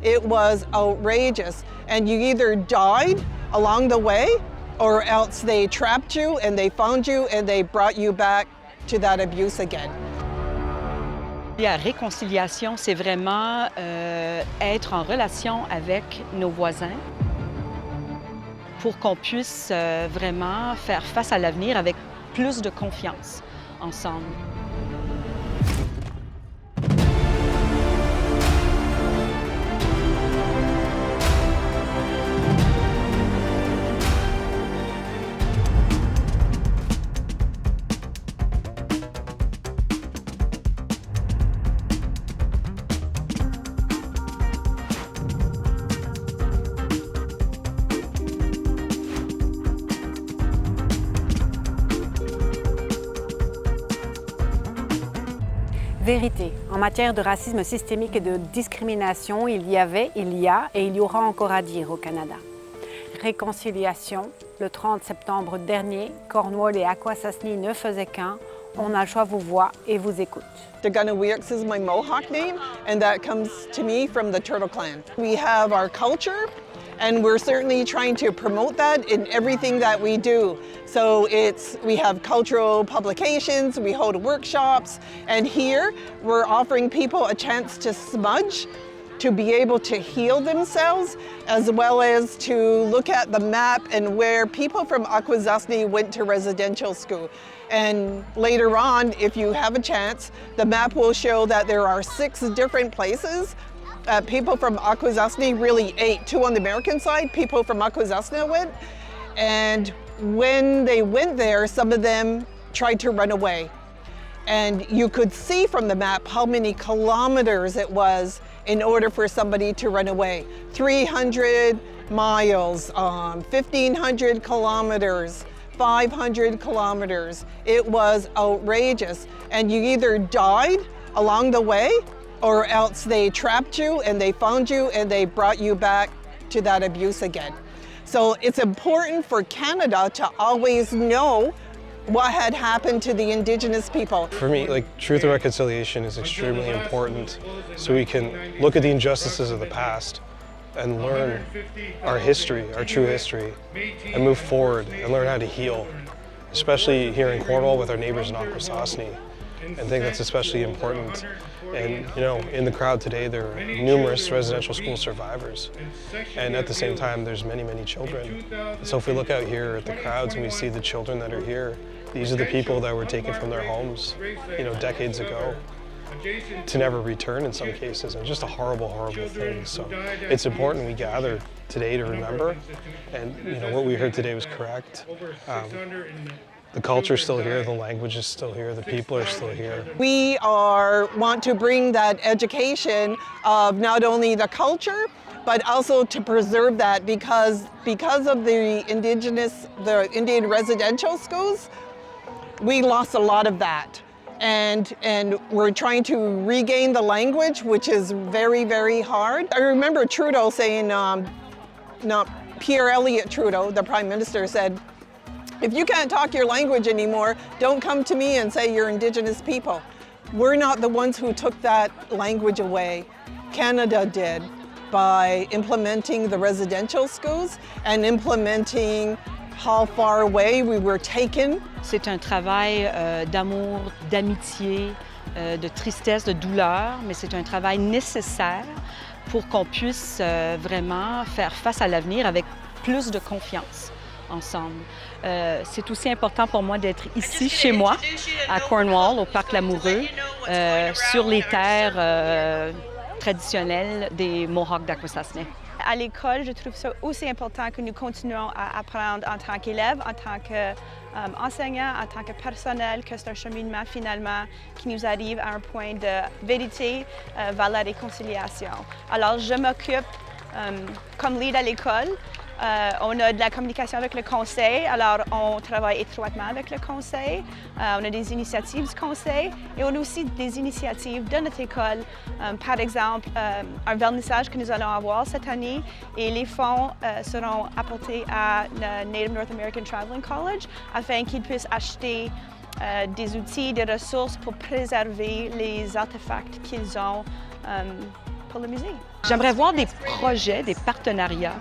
It was outrageous. And you either died along the way, or else they trapped you and they found you and they brought you back to that abuse again. La réconciliation, c'est vraiment être en relation avec nos voisins pour qu'on puisse vraiment faire face à l'avenir avec plus de confiance ensemble. Vérité. En matière de racisme systémique et de discrimination, il y avait, il y a et il y aura encore à dire au Canada. Réconciliation. Le 30 septembre dernier, Cornwall et Akwesasne ne faisaient qu'un. On a le choix vous voit et vous écoute. Degunawirks is my Mohawk name, and that comes to me from the Turtle Clan. We have our culture, and we're certainly trying to promote that in everything that we do. So we have cultural publications, we hold workshops, and here we're offering people a chance to smudge, to be able to heal themselves, as well as to look at the map and where people from Akwesasne went to residential school. And later on, if you have a chance, the map will show that there are 6 different places people from Akwesasne really ate. 2 on the American side, people from Akwesasne went. And when they went there, some of them tried to run away. And you could see from the map how many kilometers it was in order for somebody to run away. 300 miles, 1,500 kilometers, 500 kilometers. It was outrageous. And you either died along the way, or else they trapped you and they found you and they brought you back to that abuse again. So it's important for Canada to always know what had happened to the Indigenous people. For me, truth and reconciliation is extremely important so we can look at the injustices of the past and learn our history, our true history, and move forward and learn how to heal, especially here in Cornwall with our neighbors in Akwesasne. I think that's especially important. And in the crowd today, there are numerous residential school survivors. And at the same time, there's many, many children. So if we look out here at the crowds and we see the children that are here, these are the people that were taken from their homes, decades ago, to never return in some cases. And just a horrible, horrible thing. So it's important we gather today to remember. And what we heard today was correct. The culture is still here, the language is still here, the people are still here. We want to bring that education of not only the culture, but also to preserve that because of the Indian residential schools, we lost a lot of that. And we're trying to regain the language, which is very, very hard. I remember Trudeau saying, Pierre Elliott Trudeau, the Prime Minister, said, if you can't talk your language anymore, don't come to me and say you're Indigenous people. We're not the ones who took that language away. Canada did by implementing the residential schools and implementing how far away we were taken. C'est un travail d'amour, d'amitié, de tristesse, de douleur, mais c'est un travail nécessaire pour qu'on puisse vraiment faire face à l'avenir avec plus de confiance ensemble. C'est aussi important pour moi d'être ici, chez moi, à Cornwall, au Parc Lamoureux, sur les terres traditionnelles des Mohawks d'Akwesasne. À l'école, je trouve ça aussi important que nous continuons à apprendre en tant qu'élèves, en tant qu'enseignants, en tant que personnel, que c'est un cheminement finalement qui nous arrive à un point de vérité vers la réconciliation. Alors, je m'occupe comme lead à l'école. On a de la communication avec le conseil, alors on travaille étroitement avec le conseil. On a des initiatives du conseil et on a aussi des initiatives de notre école. Par exemple, un vernissage que nous allons avoir cette année et les fonds seront apportés à le Native North American Traveling College afin qu'ils puissent acheter des outils, des ressources pour préserver les artefacts qu'ils ont pour le musée. J'aimerais voir des projets, des partenariats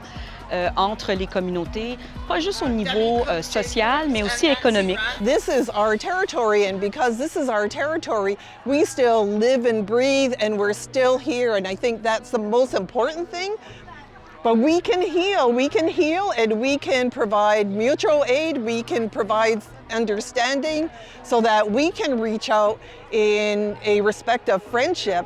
entre les communautés, pas juste au niveau social, mais aussi économique. This is our territory, and because this is our territory, we still live and breathe, and we're still here, and I think that's the most important thing. But we can heal, and we can provide mutual aid, we can provide understanding so that we can reach out in a respect of friendship